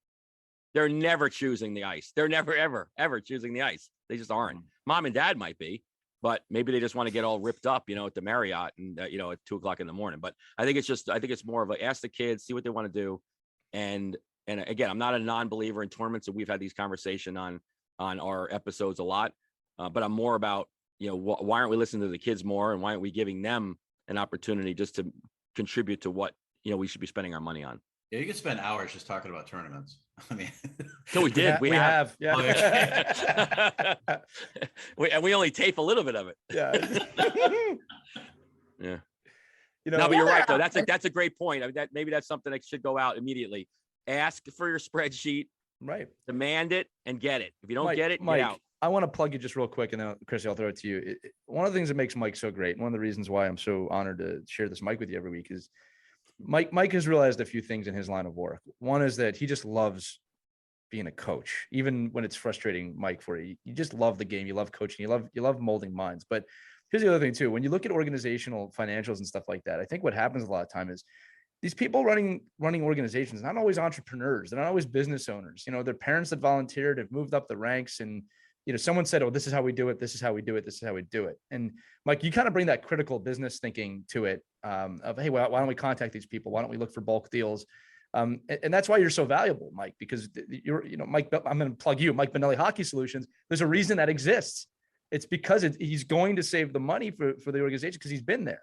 They're never choosing the ice. They're never, ever, ever choosing the ice. They just aren't. Mom and dad might be, but maybe they just want to get all ripped up, at the Marriott and, at 2:00 in the morning. But I think it's more of ask the kids, see what they want to do. And again, I'm not a non-believer in tournaments, and we've had these conversations on our episodes a lot. But I'm more about, why aren't we listening to the kids more, and why aren't we giving them an opportunity just to contribute to what, we should be spending our money on? Yeah, you could spend hours just talking about tournaments. I mean, no, we did. We have. Yeah. And we only tape a little bit of it. Yeah. Yeah. No, but you're right though. That's a great point. I mean, maybe that's something that should go out immediately. Ask for your spreadsheet. Right. Demand it and get it. If you don't get it, Mike, get out. I want to plug you just real quick, and then Chrissy, I'll throw it to you. One of the things that makes Mike so great, one of the reasons why I'm so honored to share this mic with you every week, is Mike has realized a few things in his line of work. One is that he just loves being a coach, even when it's frustrating, Mike, for you. You just love the game. You love coaching. You love molding minds. But here's the other thing too. When you look at organizational financials and stuff like that, I think what happens a lot of time is these people running organizations, not always entrepreneurs. They're not always business owners. They're parents that volunteered, have moved up the ranks, and someone said, "Oh, this is how we do it. This is how we do it. This is how we do it." And Mike, you kind of bring that critical business thinking to it. Of, hey, why don't we contact these people? Why don't we look for bulk deals? And that's why you're so valuable, Mike, because Mike, I'm going to plug you, Mike Benelli Hockey Solutions. There's a reason that exists. It's because he's going to save the money for the organization because he's been there.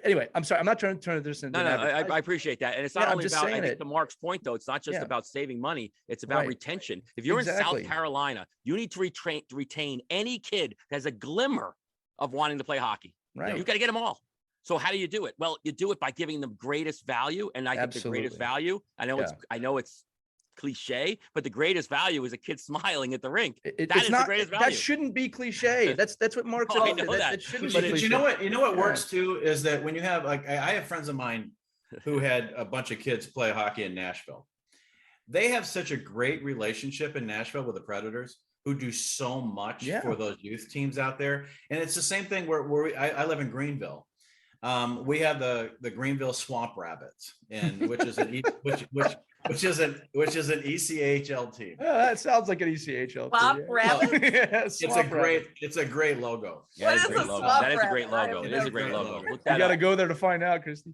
anyway, I'm sorry. I'm not trying to turn this into No, an no, I advertisement. appreciate that. And it's Yeah, not I'm only just about, I saying think it. to Mark's point, though, it's not just Yeah. about saving money. It's about Right. retention. If you're Exactly. in South Carolina, you need to retain any kid that has a glimmer of wanting to play hockey. Right. You've got to get them all. So how do you do it? Well, you do it by giving them greatest value. And I think the greatest Absolutely. value, I know it's cliche, but the greatest value is a kid smiling at the rink. It's The not, greatest that value. shouldn't be cliche. That's what Mark's Oh, I about. know that. That shouldn't But be cliche. you know what? You know what Yeah. works too is that when you have, like, I have friends of mine who had a bunch of kids play hockey in Nashville. They have such a great relationship in Nashville with the Predators, who do so much Yeah. for those youth teams out there. And it's the same thing where I live in Greenville. We have the Greenville Swamp Rabbits, and which is an ECHL team. Yeah, that sounds like an ECHL. Swamp too, yeah. rabbit? Yeah, It's Swamp rabbit. it's a great logo. Yeah, What it's a is great a logo. swamp That is a great rabbit? logo. I It have is a no great idea. logo. Look You that got to up. go there to find out, Christy.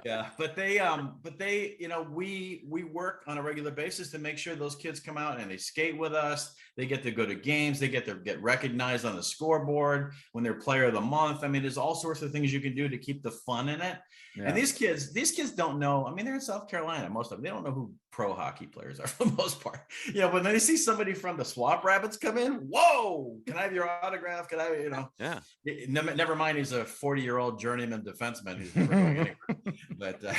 Yeah, but they, you know, we work on a regular basis to make sure those kids come out and they skate with us. They get to go to games. They get recognized on the scoreboard when they're player of the month. I mean, there's all sorts of things you can do to keep the fun in it. Yeah. And these kids don't know. I mean, they're in South Carolina, most of them. They don't know who pro hockey players are for the most part. You know, when they see somebody from the Swamp Rabbits come in, whoa, can I have your autograph? Can I, you know? Yeah. Never mind, he's a 40-year-old journeyman defenseman who's never going anywhere. But The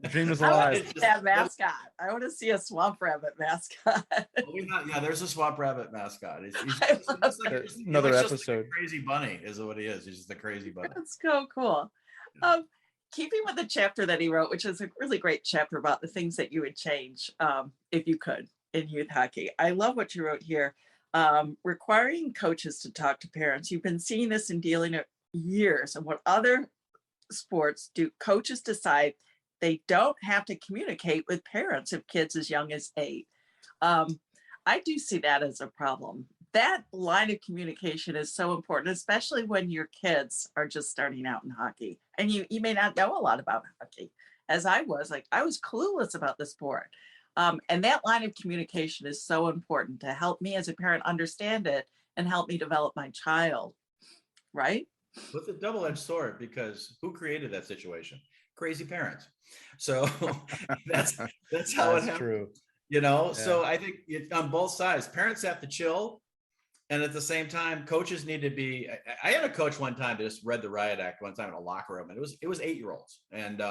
dream is I want alive. to see that mascot. I want to see a swamp rabbit mascot. yeah, there's a Swamp Rabbit mascot. He's I just love like, that. he Another looks just like episode. a crazy bunny is what he is. He's just a crazy bunny. That's so cool. Keeping with the chapter that he wrote, which is a really great chapter about the things that you would change if you could in youth hockey. I love what you wrote here. Requiring coaches to talk to parents. You've been seeing this and dealing it years. And what other sports do, coaches decide they don't have to communicate with parents of kids as young as 8. I do see that as a problem. That line of communication is so important, especially when your kids are just starting out in hockey and you may not know a lot about hockey. As I was clueless about the sport. And that line of communication is so important to help me as a parent understand it and help me develop my child. Right? Well, it's a double-edged sword because who created that situation? Crazy parents. So that's how it happens. True. You know, Yeah. so I think on both sides, parents have to chill. And at the same time, coaches need to be. I had a coach one time that just read the riot act one time in a locker room, and it was 8-year-olds, and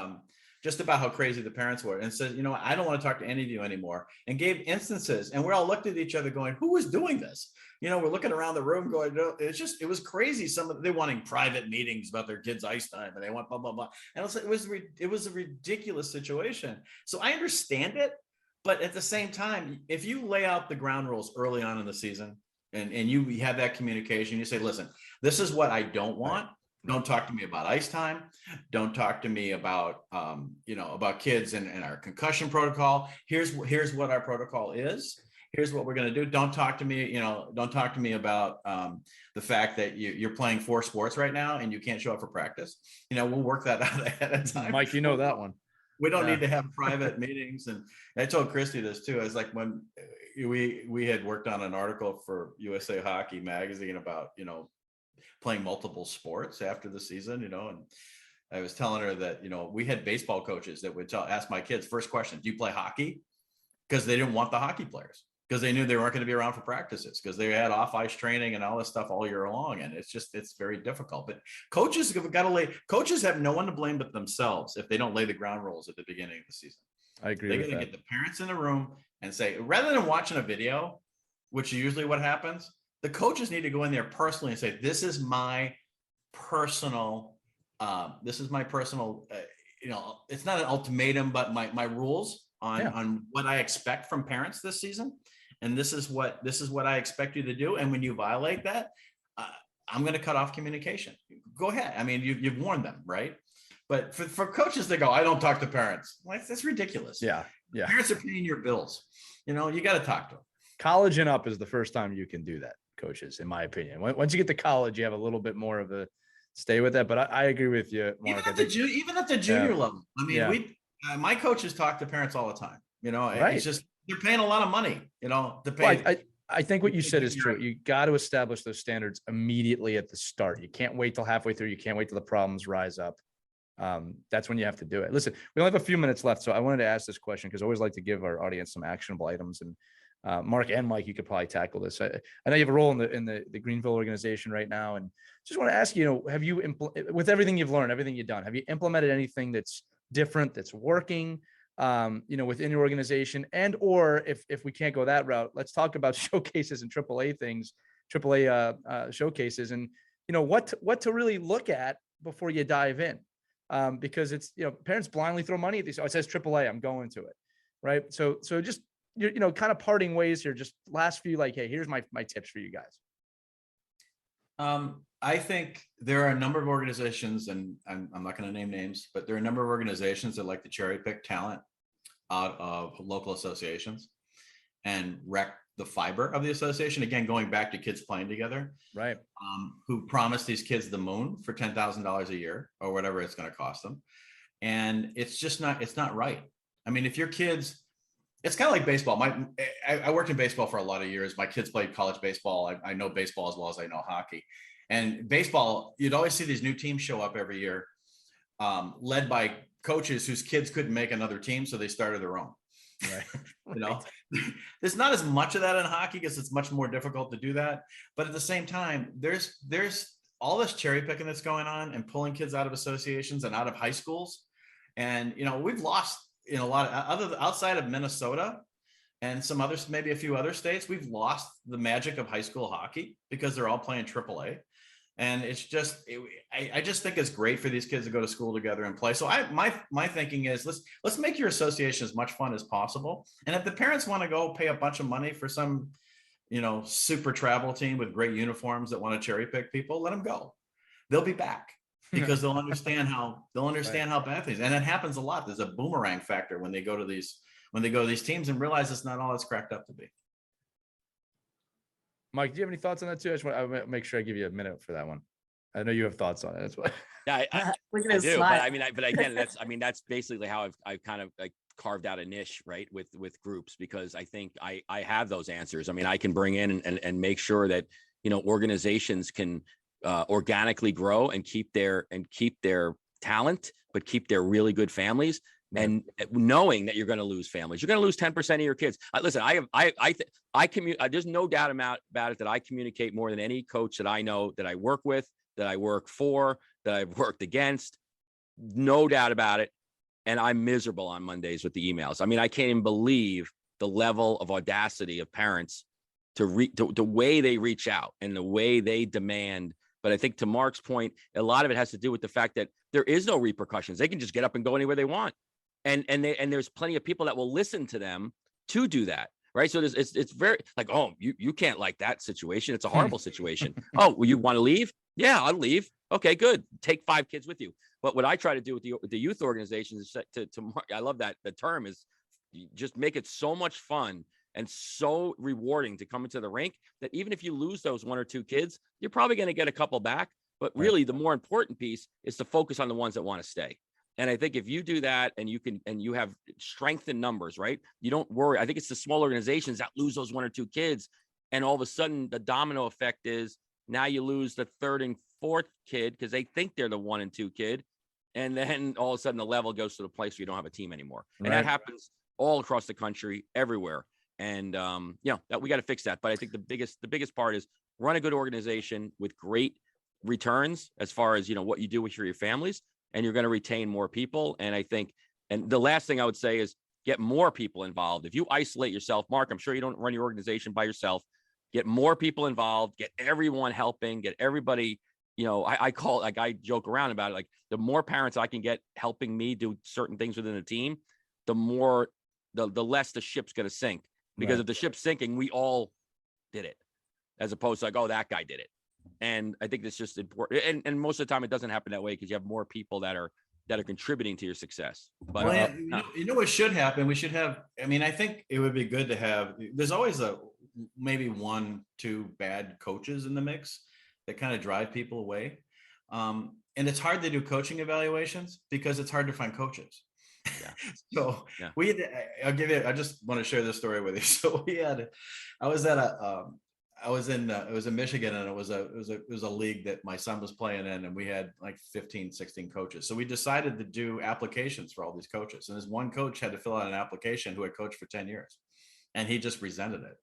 just about how crazy the parents were, and said, you know, I don't want to talk to any of you anymore, and gave instances, and we all looked at each other going, who was doing this? You know, we're looking around the room going, no, it was crazy. They wanting private meetings about their kids' ice time, and they want blah blah blah, and it was a ridiculous situation. So I understand it, but at the same time, if you lay out the ground rules early on in the season. And you have that communication, you say, listen, this is what I don't want. Don't talk to me about ice time. Don't talk to me about, about kids and our concussion protocol. Here's what our protocol is. Here's what we're going to do. Don't talk to me, don't talk to me about the fact that you're playing 4 sports right now and you can't show up for practice. We'll work that out ahead of time. Mike, you know that one. We don't need to have private meetings. And I told Christy this too. I was like, when we had worked on an article for USA Hockey magazine about, playing multiple sports after the season, and I was telling her that, we had baseball coaches that would ask my kids, first question, do you play hockey? Because they didn't want the hockey players, because they knew they weren't going to be around for practices, because they had off ice training and all this stuff all year long. And it's very difficult, but coaches have no one to blame but themselves if they don't lay the ground rules at the beginning of the season. I agree. They're going to get the parents in the room and say, rather than watching a video, which is usually what happens, the coaches need to go in there personally and say, this is my personal, it's not an ultimatum, but my rules on what I expect from parents this season. And this is what I expect you to do. And when you violate that, I'm going to cut off communication. Go ahead. I mean, you've warned them, right? But for coaches, they go, I don't talk to parents. Like, that's ridiculous. Yeah. Parents are paying your bills. You got to talk to them. College and up is the first time you can do that, coaches, in my opinion. Once you get to college, you have a little bit more of a stay with that. But I agree with you, Mark. Even at the junior level. I mean, my coaches talk to parents all the time. Right. It's just they're paying a lot of money. To pay. Well, I think what you said is true. You got to establish those standards immediately at the start. You can't wait till halfway through. You can't wait till the problems rise up. that's when you have to do it. Listen, we only have a few minutes left, so I wanted to ask this question because I always like to give our audience some actionable items. And Mark and Mike, you could probably tackle this. I know you have a role in the Greenville organization right now, and just want to ask you, have you with everything you've learned, everything you've done, have you implemented anything that's different, that's working, within your organization? And or if we can't go that route, let's talk about showcases and AAA things, AAA showcases, and what to really look at before you dive in. Because it's, parents blindly throw money at these. Oh, it says AAA, I'm going to it. Right. So just, kind of parting ways here, just last few, like, hey, here's my tips for you guys. I think there are a number of organizations, and I'm not going to name names, but there are a number of organizations that like to cherry pick talent out of local associations and wreck the fiber of the association. Again, going back to kids playing together, right? Who promise these kids the moon for $10,000 a year or whatever it's going to cost them. And it's just not, it's not right. I mean, if your kids, it's kind of like baseball. I worked in baseball for a lot of years. My kids played college baseball. I know baseball as well as I know hockey. And baseball, you'd always see these new teams show up every year, led by coaches whose kids couldn't make another team, so they started their own. Right. There's not as much of that in hockey because it's much more difficult to do that. But at the same time, there's all this cherry picking that's going on and pulling kids out of associations and out of high schools. And, we've lost in a lot of outside of Minnesota and some others, maybe a few other states, we've lost the magic of high school hockey because they're all playing AAA. And it's just, I just think it's great for these kids to go to school together and play. So my thinking is let's make your association as much fun as possible. And if the parents want to go pay a bunch of money for some, super travel team with great uniforms that want to cherry pick people, let them go. They'll be back because they'll understand how bad things. And it happens a lot. There's a boomerang factor when they go to these teams and realize it's not all it's cracked up to be. Mike, do you have any thoughts on that too? I just want to make sure I give you a minute for that one. I know you have thoughts on it. That's why. Yeah, I do. Smile. But again, that's basically how I've kind of like carved out a niche, right, with groups, because I think I have those answers. I mean, I can bring in and make sure that organizations can organically grow and keep their talent, but keep their really good families. Right. And knowing that you're going to lose families, you're going to lose 10% of your kids. Listen, there's no doubt about it that I communicate more than any coach that I know, that I work with, that I work for, that I've worked against. No doubt about it. And I'm miserable on Mondays with the emails. I mean, I can't even believe the level of audacity of parents the way they reach out and the way they demand. But I think to Mark's point, a lot of it has to do with the fact that there is no repercussions. They can just get up and go anywhere they want. And there's plenty of people that will listen to them to do that. Right. So it's very like, oh, you can't like that situation. It's a horrible situation. Oh, well, you want to leave? Yeah, I'll leave. Okay, good. Take 5 kids with you. But what I try to do with the youth organizations is to I love that the term is just make it so much fun and so rewarding to come into the rink that even if you lose those 1 or 2 kids, you're probably going to get a couple back. But really, the more important piece is to focus on the ones that want to stay. And I think if you do that and you have strength in numbers, right? You don't worry. I think it's the small organizations that lose those 1 or 2 kids. And all of a sudden the domino effect is now you lose the 3rd and 4th kid because they think they're the 1 and 2 kid. And then all of a sudden the level goes to the place where you don't have a team anymore. And that happens all across the country, everywhere. And, that we got to fix that. But I think the biggest part is run a good organization with great returns as far as, what you do with your families. And you're going to retain more people. And I think, and the last thing I would say is get more people involved. If you isolate yourself, Mark, I'm sure you don't run your organization by yourself. Get more people involved, get everyone helping, get everybody, I call it, like I joke around about it. Like the more parents I can get helping me do certain things within the team, the less the ship's going to sink. Because if the ship's sinking, we all did it, as opposed to like, oh, that guy did it. And I think that's just important. And most of the time it doesn't happen that way because you have more people that are contributing to your success. But what should happen? We should have, I think it would be good to have, there's always maybe 1, 2 bad coaches in the mix that kind of drive people away. And it's hard to do coaching evaluations because it's hard to find coaches. Yeah. I just want to share this story with you. So I was at I was in it was in Michigan, and it was a league that my son was playing in, and we had like 15, 16 coaches. So we decided to do applications for all these coaches. And this one coach had to fill out an application who had coached for 10 years, and he just resented it.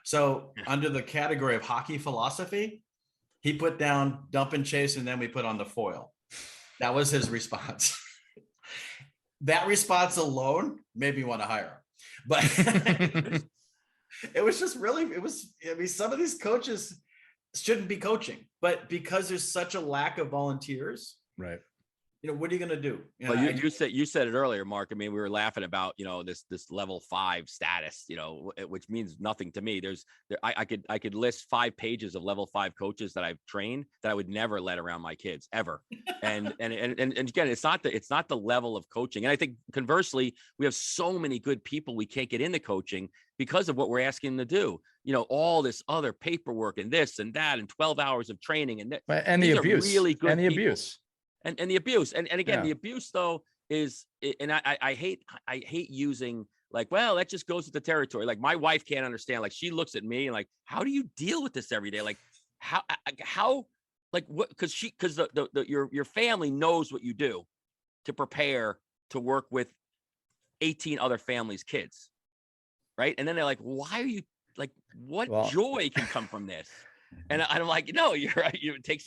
So under the category of hockey philosophy, he put down dump and chase, and then we put on the foil. That was his response. That response alone made me want to hire him. But it was just really, I mean, some of these coaches shouldn't be coaching, but because there's such a lack of volunteers, right? You know, what are you going to do? Well, you said it earlier, Mark. I mean, we were laughing about, you know, this level 5 status, you know, which means nothing to me. I could list 5 pages of level 5 coaches that I've trained that I would never let around my kids ever. And again, it's not the level of coaching. And I think conversely, we have so many good people we can't get into coaching because of what we're asking them to do. You know, all this other paperwork and this and that and 12 hours of training and the abuse, really good and the people. abuse. And the abuse. And again, Yeah. the abuse though is, and I hate using like, well, that just goes with the territory. Like my wife can't understand, like she looks at me and like, how do you deal with this every day? Like how, like what, cause your family knows what you do to prepare to work with 18 other families' kids. Right. And then they're like, why are you like, what joy can come from this? And I'm like, no, you're right. It takes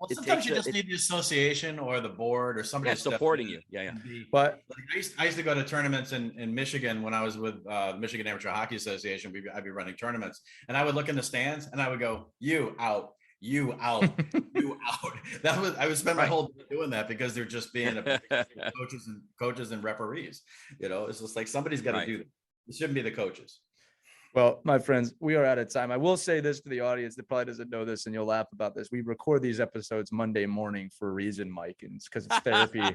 well, sometimes you just need the association or the board or somebody supporting you. Yeah. But like I used to go to tournaments in Michigan when I was with Michigan Amateur Hockey Association. I'd be running tournaments, and I would look in the stands and I would go, "You out, you out, you out." I would spend my whole day doing that because they're just being coaches and referees. You know, it's just like somebody's got to do that. It shouldn't be the coaches. Well, my friends, we are out of time. I will say this to the audience that probably doesn't know this, and you'll laugh about this. We record these episodes Monday morning for a reason, Mike, and it's because it's therapy.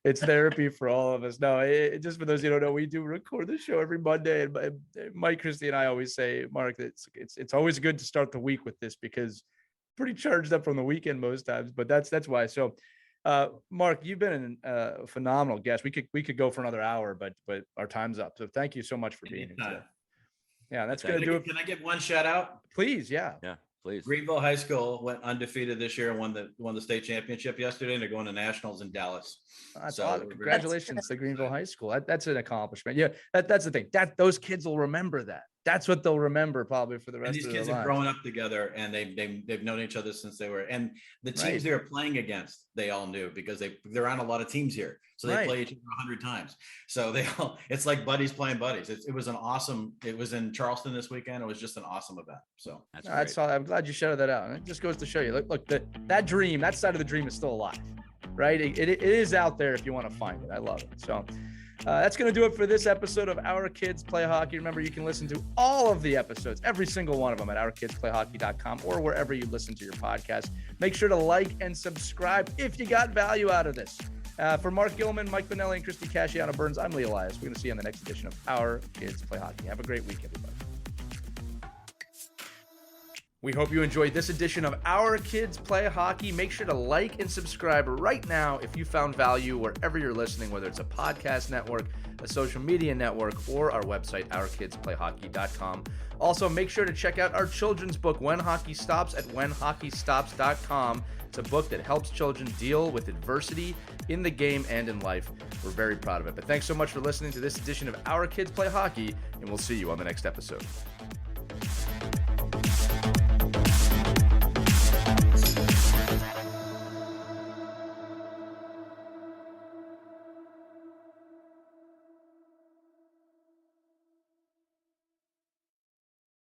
It's therapy for all of us. No, just for those who don't know, we do record the show every Monday. And Mike, Christy, and I always say, Mark, that it's always good to start the week with this because pretty charged up from the weekend most times. But that's why. So, Mark, you've been a phenomenal guest. We could go for another hour, but our time's up. So thank you so much for being here today. Yeah, that's going to do it. Can I get one shout out? Please, yeah. Yeah, please. Greenville High School went undefeated this year and won the state championship yesterday, and they're going to nationals in Dallas. That's awesome. Congratulations to Greenville High School. That's an accomplishment. Yeah, that's the thing. Those kids will remember that. That's what they'll remember probably for the rest of their lives. These kids are growing up together, and they've known each other since they were. And the teams they were playing against, they all knew because they're on a lot of teams here, so they play each other 100 times. So it's like buddies playing buddies. It was an awesome. It was in Charleston this weekend. It was just an awesome event. So that's all. I'm glad you shouted that out. And it just goes to show you. Look, that dream, that side of the dream is still alive, right? It is out there if you want to find it. I love it. So. That's going to do it for this episode of Our Kids Play Hockey. Remember, you can listen to all of the episodes, every single one of them at ourkidsplayhockey.com or wherever you listen to your podcast. Make sure to like and subscribe if you got value out of this. For Mark Gilman, Mike Benelli, and Christy Casciano Burns, I'm Lee Elias. We're going to see you on the next edition of Our Kids Play Hockey. Have a great week, everybody. We hope you enjoyed this edition of Our Kids Play Hockey. Make sure to like and subscribe right now if you found value wherever you're listening, whether it's a podcast network, a social media network, or our website, ourkidsplayhockey.com. Also, make sure to check out our children's book, When Hockey Stops, at whenhockeystops.com. It's a book that helps children deal with adversity in the game and in life. We're very proud of it. But thanks so much for listening to this edition of Our Kids Play Hockey, and we'll see you on the next episode.